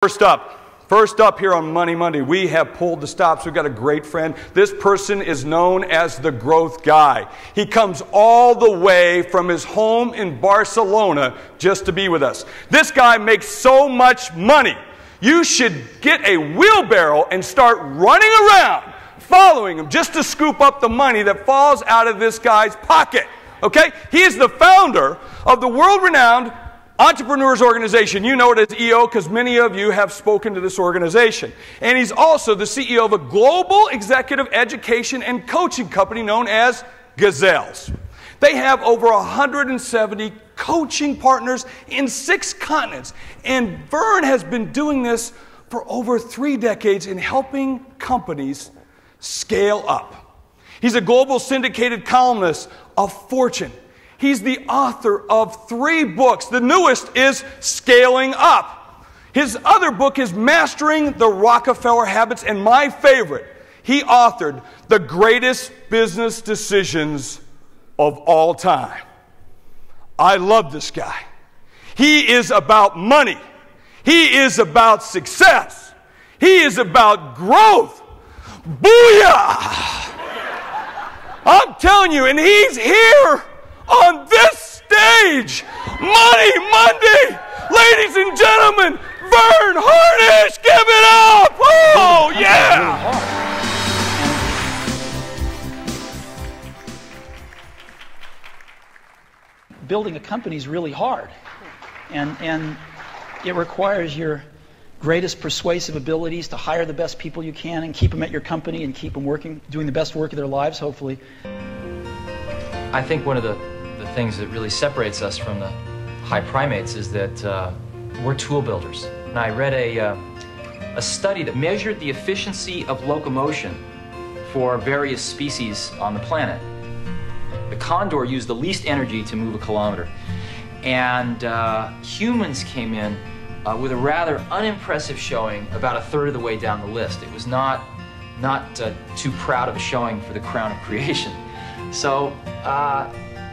First up here on Money Monday, we have pulled the stops. We've got a great friend. This person is known as the growth guy. He comes all the way from his home in Barcelona just to be with us. This guy makes so much money. You should get a wheelbarrow and start running around following him just to scoop up the money that falls out of this guy's pocket. Okay? He is the founder of the world-renowned Entrepreneurs Organization. You know it as EO because many of you have spoken to this organization. And he's also the CEO of a global executive education and coaching company known as Gazelles. They have over 170 coaching partners in 6 continents. And Verne has been doing this for over 3 decades in helping companies scale up. He's a global syndicated columnist of Fortune. He's the author of 3 books. The newest is Scaling Up. His other book is Mastering the Rockefeller Habits. And my favorite, he authored The Greatest Business Decisions of All Time. I love this guy. He is about money. He is about success. He is about growth. Booyah! I'm telling you, and he's here on this stage, Money Monday, ladies and gentlemen, Verne Harnish, give it up! Oh, yeah! Building a company is really hard, and it requires your greatest persuasive abilities to hire the best people you can and keep them at your company and keep them working, doing the best work of their lives, hopefully. I think one of the things that really separates us from the high primates is that we're tool builders. And I read a study that measured the efficiency of locomotion for various species on the planet. The condor used the least energy to move a kilometer. And humans came in with a rather unimpressive showing about 1/3 of the way down the list. It was not too proud of a showing for the crown of creation. So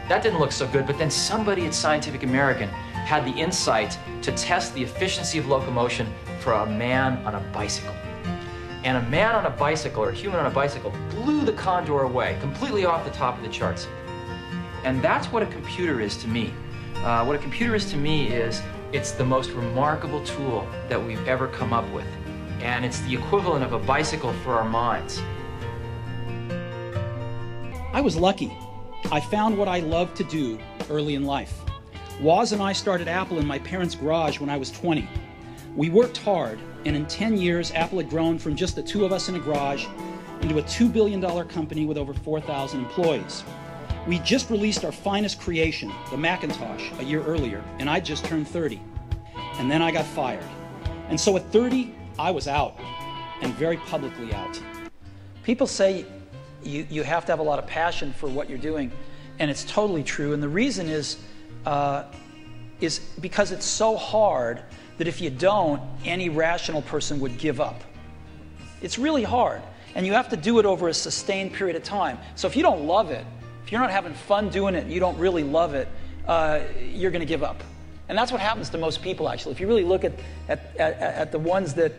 that didn't look so good, but then somebody at Scientific American had the insight to test the efficiency of locomotion for a man on a bicycle. And a man on a bicycle, or a human on a bicycle, blew the condor away, completely off the top of the charts. And that's what a computer is to me. What a computer is to me is, it's the most remarkable tool that we've ever come up with. And it's the equivalent of a bicycle for our minds. I was lucky. I found what I loved to do early in life. Woz and I started Apple in my parents' garage when I was 20. We worked hard, and in 10 years, Apple had grown from just the 2 of us in a garage into a $2 billion company with over 4,000 employees. We just released our finest creation, the Macintosh, a year earlier, and I just turned 30. And then I got fired. And so at 30, I was out, and very publicly out. People say you have to have a lot of passion for what you're doing, and it's totally true. And the reason is because it's so hard that if you don't, any rational person would give up. It's really hard, and you have to do it over a sustained period of time. So if you don't love it, if you're not having fun doing it, and you don't really love it, you're going to give up. And that's what happens to most people, actually. If you really look at the ones that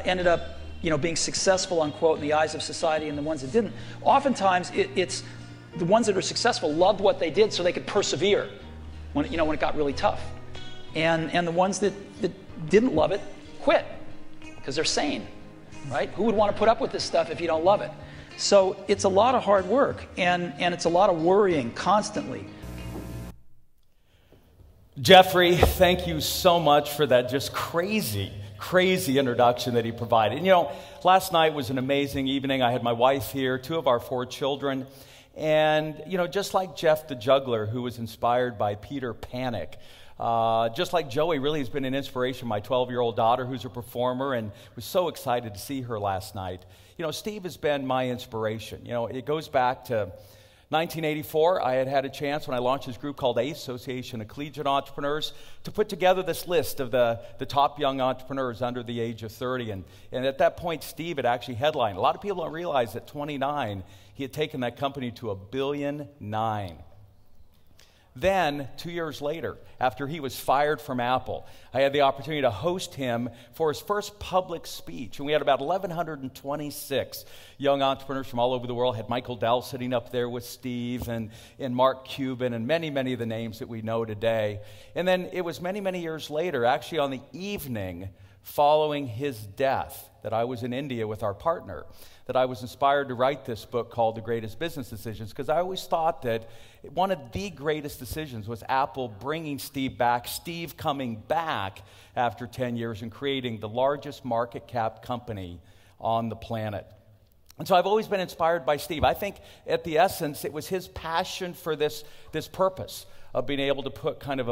ended up, being successful, unquote, in the eyes of society, and the ones that didn't, oftentimes it's the ones that are successful loved what they did so they could persevere when it got really tough. And the ones that didn't love it quit because they're sane, right? Who would want to put up with this stuff if you don't love it? So it's a lot of hard work, and it's a lot of worrying constantly. Jeffrey, thank you so much for that just crazy introduction that he provided. Last night was an amazing evening. I had my wife here, 2 of our 4 children, and, just like Jeff the juggler, who was inspired by Peter Panic, just like Joey really has been an inspiration, my 12-year-old daughter, who's a performer, and was so excited to see her last night. Steve has been my inspiration. It goes back to 1984, I had a chance when I launched this group called ACE, Association of Collegiate Entrepreneurs, to put together this list of the top young entrepreneurs under the age of 30. And at that point, Steve had actually headlined. A lot of people don't realize at 29, he had taken that company to $1.9 billion. Then, 2 years later, after he was fired from Apple, I had the opportunity to host him for his first public speech. And we had about 1,126 young entrepreneurs from all over the world. Had Michael Dell sitting up there with Steve and Mark Cuban and many, many of the names that we know today. And then it was many, many years later, actually on the evening following his death, that I was in India with our partner, that I was inspired to write this book called The Greatest Business Decisions, because I always thought that one of the greatest decisions was Apple bringing Steve back, Steve coming back after 10 years and creating the largest market cap company on the planet. And so I've always been inspired by Steve. I think at the essence, it was his passion for this purpose of being able to put kind of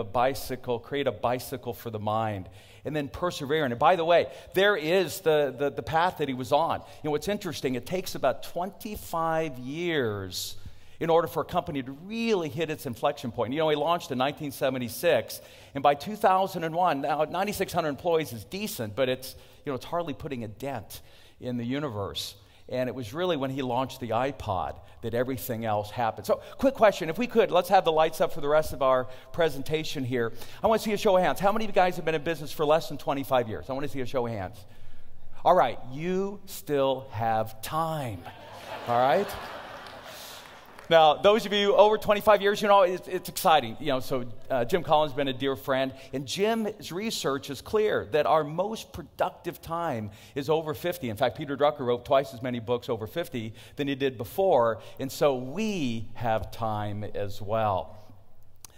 create a bicycle for the mind, and then persevering. And by the way, there is the path that he was on. You know, what's interesting, it takes about 25 years in order for a company to really hit its inflection point. You know, he launched in 1976, and by 2001, now 9,600 employees is decent, but it's hardly putting a dent in the universe. And it was really when he launched the iPod that everything else happened. So, quick question, if we could, let's have the lights up for the rest of our presentation here. I want to see a show of hands. How many of you guys have been in business for less than 25 years? I want to see a show of hands. All right, you still have time. All right? Now, those of you over 25 years, it's exciting. So Jim Collins has been a dear friend, and Jim's research is clear that our most productive time is over 50. In fact, Peter Drucker wrote twice as many books over 50 than he did before, and so we have time as well.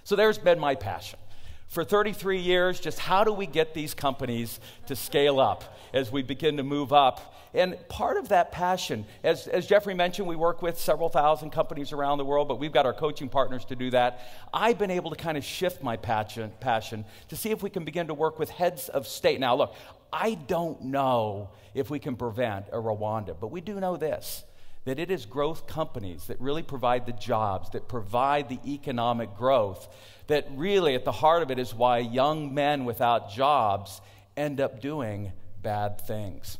So there's been my passion. For 33 years, just how do we get these companies to scale up as we begin to move up? And part of that passion, as Jeffrey mentioned, we work with several thousand companies around the world, but we've got our coaching partners to do that. I've been able to kind of shift my passion to see if we can begin to work with heads of state. Now, look, I don't know if we can prevent a Rwanda, but we do know this, that it is growth companies that really provide the jobs, that provide the economic growth, that really at the heart of it is why young men without jobs end up doing bad things.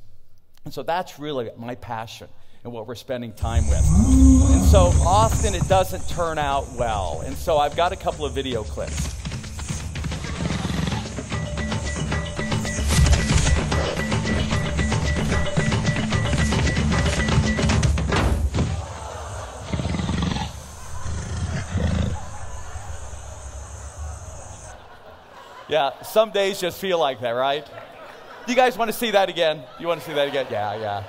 And so that's really my passion and what we're spending time with. And so often it doesn't turn out well. And so I've got a couple of video clips. Yeah, some days just feel like that, right? You guys want to see that again? You want to see that again? Yeah.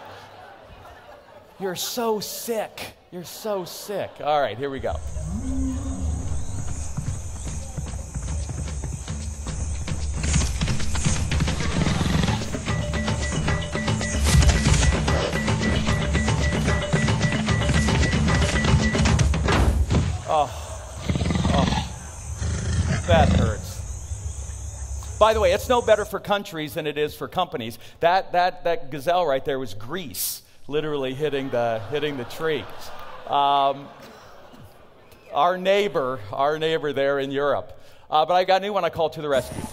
You're so sick. You're so sick. All right, here we go. That hurts. By the way, it's no better for countries than it is for companies. That gazelle right there was grease, literally hitting the tree. Our neighbor there in Europe. But I got a new one I call To the Rescue.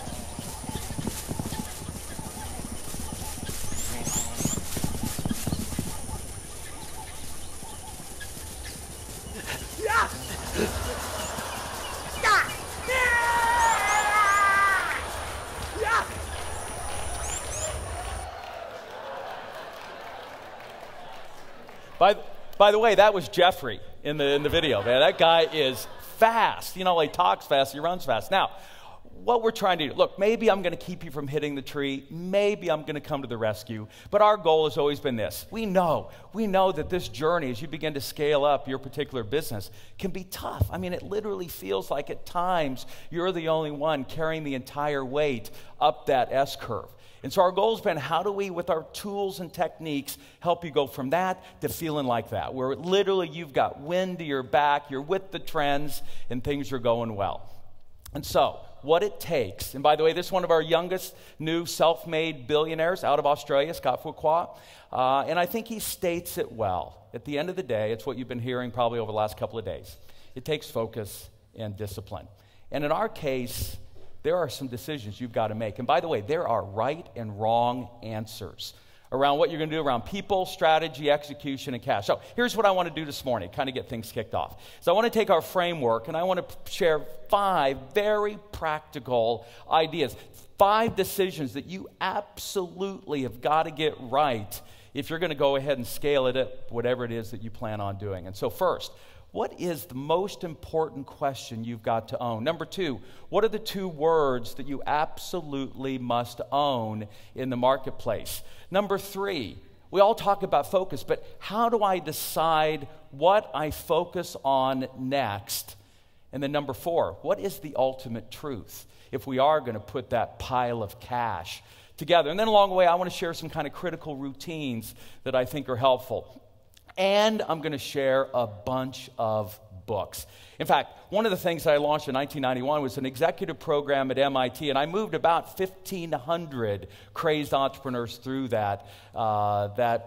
By the way, that was Jeffrey in the video, man. That guy is fast. He talks fast, he runs fast. Now, what we're trying to do, look, maybe I'm going to keep you from hitting the tree. Maybe I'm going to come to the rescue. But our goal has always been this. We know that this journey, as you begin to scale up your particular business, can be tough. I mean, it literally feels like at times you're the only one carrying the entire weight up that S-curve. And so our goal has been, how do we, with our tools and techniques, help you go from that to feeling like that, where literally you've got wind to your back, you're with the trends, and things are going well. And so what it takes, and by the way, this is one of our youngest new self-made billionaires out of Australia, Scott Fuqua, and I think he states it well. At the end of the day, it's what you've been hearing probably over the last couple of days. It takes focus and discipline. And in our case, there are some decisions you've got to make. And by the way, there are right and wrong answers. around what you're going to do around people, strategy, execution, and cash. So here's what I want to do this morning, kind of get things kicked off. So I want to take our framework, and I want to share 5 very practical ideas, 5 decisions that you absolutely have got to get right if you're going to go ahead and scale it up, whatever it is that you plan on doing. And so first, what is the most important question you've got to own? Number 2, what are the 2 words that you absolutely must own in the marketplace? Number 3, we all talk about focus, but how do I decide what I focus on next? And then number 4, what is the ultimate truth if we are going to put that pile of cash together? And then along the way, I want to share some kind of critical routines that I think are helpful. And I'm going to share a bunch of books. In fact, one of the things that I launched in 1991 was an executive program at MIT, and I moved about 1,500 crazed entrepreneurs through that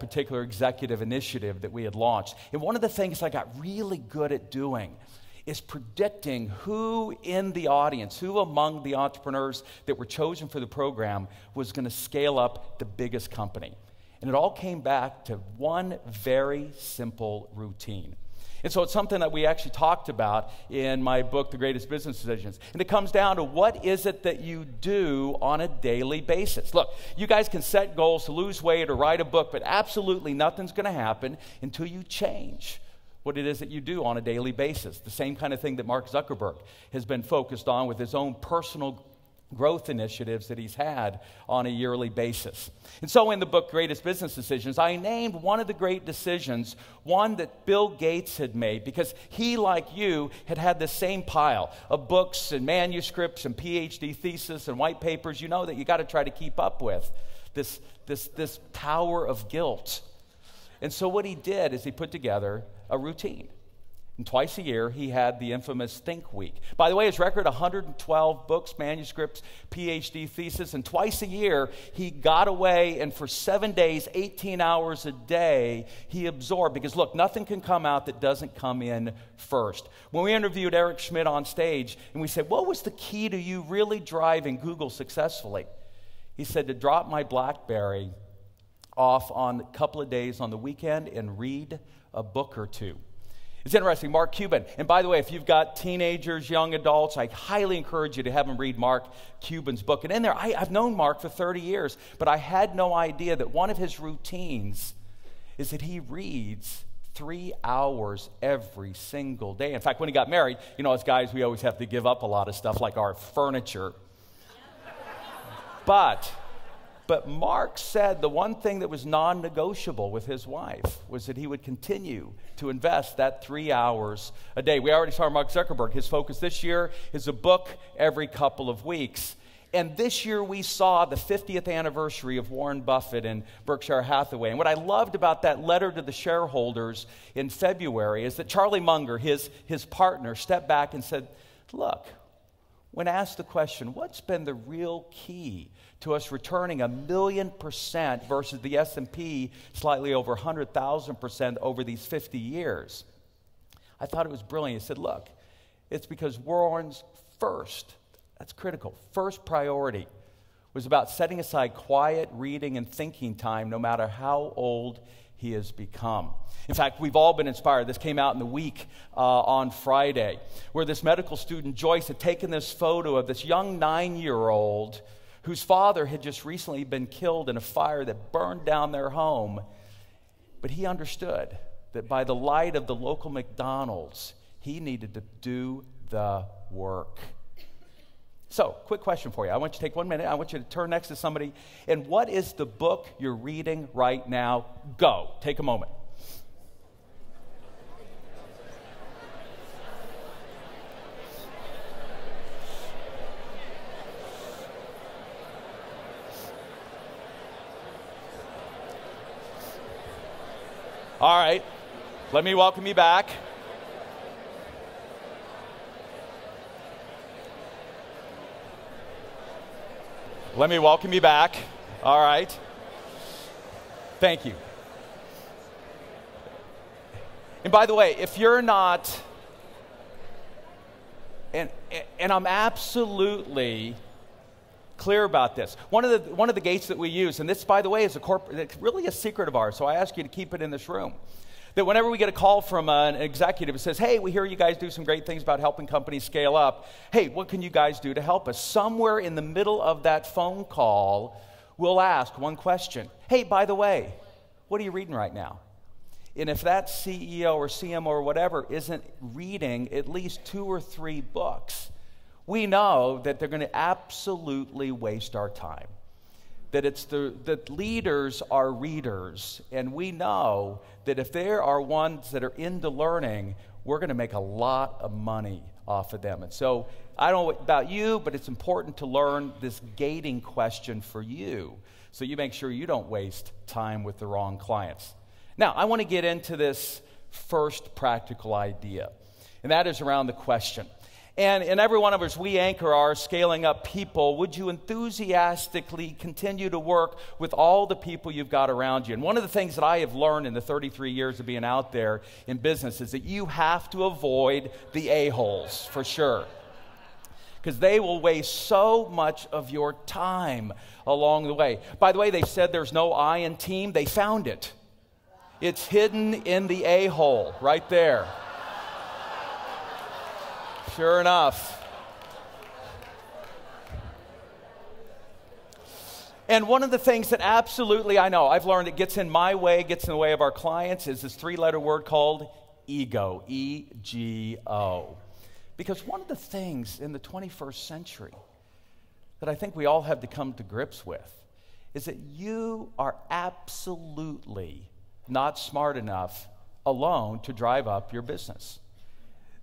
particular executive initiative that we had launched. And one of the things I got really good at doing is predicting who in the audience, who among the entrepreneurs that were chosen for the program was going to scale up the biggest company. And it all came back to one very simple routine. And so it's something that we actually talked about in my book, The Greatest Business Decisions. And it comes down to what is it that you do on a daily basis. Look, you guys can set goals to lose weight or write a book, but absolutely nothing's going to happen until you change what it is that you do on a daily basis. The same kind of thing that Mark Zuckerberg has been focused on with his own personal growth initiatives that he's had on a yearly basis. And so in the book, Greatest Business Decisions, I named one of the great decisions, one that Bill Gates had made, because he, like you, had this same pile of books and manuscripts and PhD thesis and white papers, you know, that you got to try to keep up with, this tower of guilt. And so what he did is he put together a routine. And twice a year, he had the infamous Think Week. By the way, his record, 112 books, manuscripts, PhD thesis, and twice a year, he got away, and for 7 days, 18 hours a day, he absorbed. Because look, nothing can come out that doesn't come in first. When we interviewed Eric Schmidt on stage, and we said, what was the key to you really driving Google successfully? He said, to drop my BlackBerry off on a couple of days on the weekend and read a book or 2. It's interesting, Mark Cuban. And by the way, if you've got teenagers, young adults, I highly encourage you to have them read Mark Cuban's book. And in there, I've known Mark for 30 years, but I had no idea that one of his routines is that he reads 3 hours every single day. In fact, when he got married, you know, as guys, we always have to give up a lot of stuff like our furniture. But Mark said the one thing that was non-negotiable with his wife was that he would continue to invest that 3 hours a day. We already saw Mark Zuckerberg. His focus this year is a book every couple of weeks. And this year we saw the 50th anniversary of Warren Buffett and Berkshire Hathaway. And what I loved about that letter to the shareholders in February is that Charlie Munger, his partner, stepped back and said, look, when asked the question, what's been the real key to us returning 1,000,000% versus the S&P slightly over 100,000% over these 50 years? I thought it was brilliant. He said, look, it's because Warren's first, that's critical, first priority was about setting aside quiet reading and thinking time no matter how old he has become. In fact, we've all been inspired. This came out in the week on Friday, where this medical student, Joyce, had taken this photo of this young 9-year-old whose father had just recently been killed in a fire that burned down their home. But he understood that by the light of the local McDonald's, he needed to do the work. So, quick question for you. I want you to take 1 minute. I want you to turn next to somebody. And what is the book you're reading right now? Go. Take a moment. All right. Let me welcome you back. Let me welcome you back. All right. Thank you. And by the way, if you're not, and I'm absolutely clear about this. One of the gates that we use, and this, by the way, is it's really a secret of ours, so I ask you to keep it in this room, that whenever we get a call from an executive that says, hey, we hear you guys do some great things about helping companies scale up. Hey, what can you guys do to help us? Somewhere in the middle of that phone call, we'll ask one question. Hey, by the way, what are you reading right now? And if that CEO or CMO or whatever isn't reading at least 2 or 3 books, we know that they're going to absolutely waste our time. That leaders are readers, and we know that if there are ones that are into learning, we're going to make a lot of money off of them. And so I don't know about you, but it's important to learn this gating question for you so you make sure you don't waste time with the wrong clients. Now, I want to get into this first practical idea, and that is around the question. And in every one of us, we anchor our scaling up people. Would you enthusiastically continue to work with all the people you've got around you? And one of the things that I have learned in the 33 years of being out there in business is that you have to avoid the a-holes, for sure. Because they will waste so much of your time along the way. By the way, they said there's no I in team. They found it. It's hidden in the a-hole right there. Sure enough. And one of the things that absolutely I know, I've learned it gets in my way, gets in the way of our clients, is this 3-letter word called ego, E-G-O. Because one of the things in the 21st century that I think we all have to come to grips with is that you are absolutely not smart enough alone to drive up your business.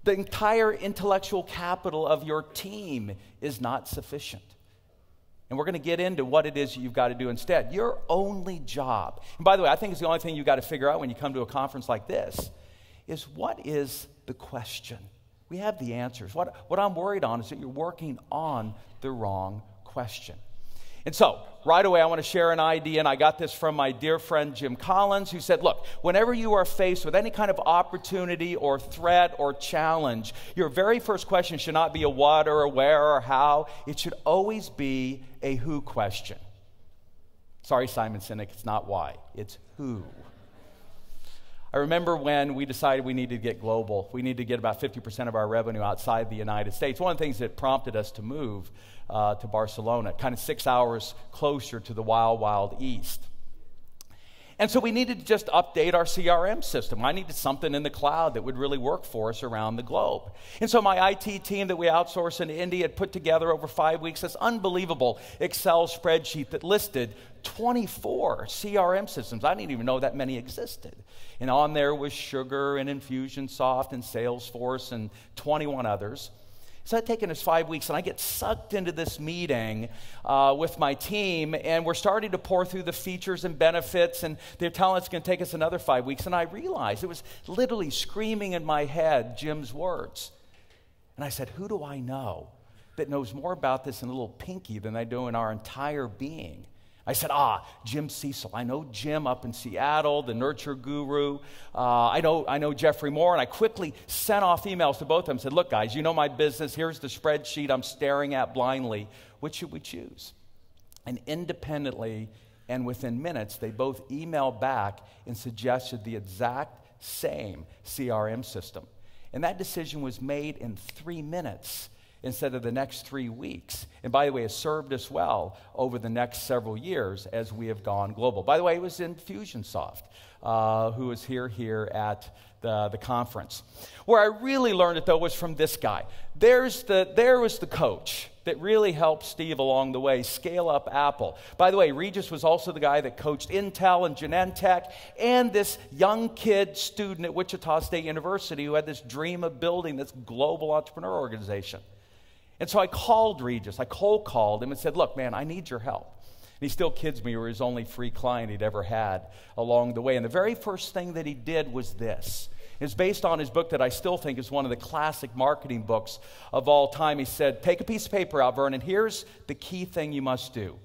The entire intellectual capital of your team is not sufficient. And we're going to get into what it is you've got to do instead. Your only job, and by the way, I think it's the only thing you've got to figure out when you come to a conference like this, is what is the question? We have the answers. What I'm worried on is that you're working on the wrong question. And so, right away, I want to share an idea, and I got this from my dear friend Jim Collins, who said, look, whenever you are faced with any kind of opportunity or threat or challenge, your very first question should not be a what or a where or how. It should always be a who question. Sorry, Simon Sinek, it's not why. It's who. I remember when we decided we needed to get global. We needed to get about 50% of our revenue outside the United States. One of the things that prompted us to move to Barcelona, kind of 6 hours closer to the wild, wild east. And so we needed to just update our CRM system. I needed something in the cloud that would really work for us around the globe. And so my IT team that we outsourced in India had put together over 5 weeks this unbelievable Excel spreadsheet that listed 24 CRM systems. I didn't even know that many existed. And on there was Sugar and Infusionsoft and Salesforce and 21 others. So it had taken us 5 weeks, and I get sucked into this meeting with my team, and we're starting to pour through the features and benefits, and they're telling us it's going to take us another 5 weeks. And I realized it was literally screaming in my head Jim's words. And I said, who do I know that knows more about this in a little pinky than I do in our entire being? I said, Jim Cecil. I know Jim up in Seattle, the nurture guru. I know Jeffrey Moore, and I quickly sent off emails to both of them and said, look, guys, you know my business. Here's the spreadsheet I'm staring at blindly. Which should we choose? And independently and within minutes, they both emailed back and suggested the exact same CRM system. And that decision was made in 3 minutes instead of the next 3 weeks. And by the way, it served us well over the next several years as we have gone global. By the way, it was Infusionsoft, who was here at the conference. Where I really learned it, though, was from this guy. There was the coach that really helped Steve along the way scale up Apple. By the way, Regis was also the guy that coached Intel and Genentech and this young kid student at Wichita State University who had this dream of building this global entrepreneur organization. And so I called Regis. I cold called him and said, look, man, I need your help. And he still kids me. You were his only free client he'd ever had along the way. And the very first thing that he did was this. It's based on his book that I still think is one of the classic marketing books of all time. He said, take a piece of paper out, Verne, and here's the key thing you must do.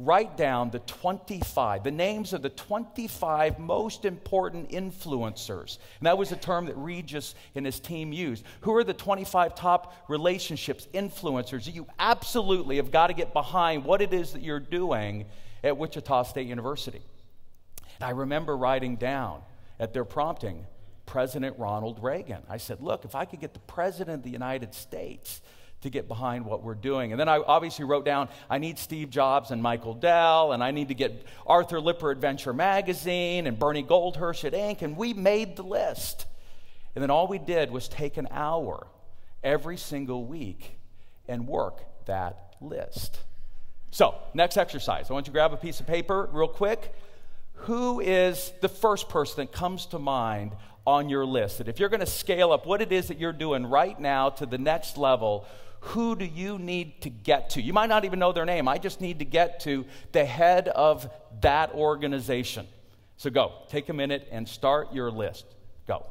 write down the names of the 25 most important influencers. And that was a term that Regis and his team used. Who are the 25 top relationships, influencers that you absolutely have got to get behind what it is that you're doing at Wichita State University? And I remember writing down at their prompting, President Ronald Reagan. I said, look, if I could get the President of the United States to get behind what we're doing. And then I obviously wrote down, I need Steve Jobs and Michael Dell, and I need to get Arthur Lipper at Venture Magazine and Bernie Goldhirsch at Inc., and we made the list. And then all we did was take an hour every single week and work that list. So, next exercise. I want you to grab a piece of paper real quick. Who is the first person that comes to mind on your list? That if you're going to scale up what it is that you're doing right now to the next level, who do you need to get to? You might not even know their name. I just need to get to the head of that organization. So go, take a minute and start your list. Go.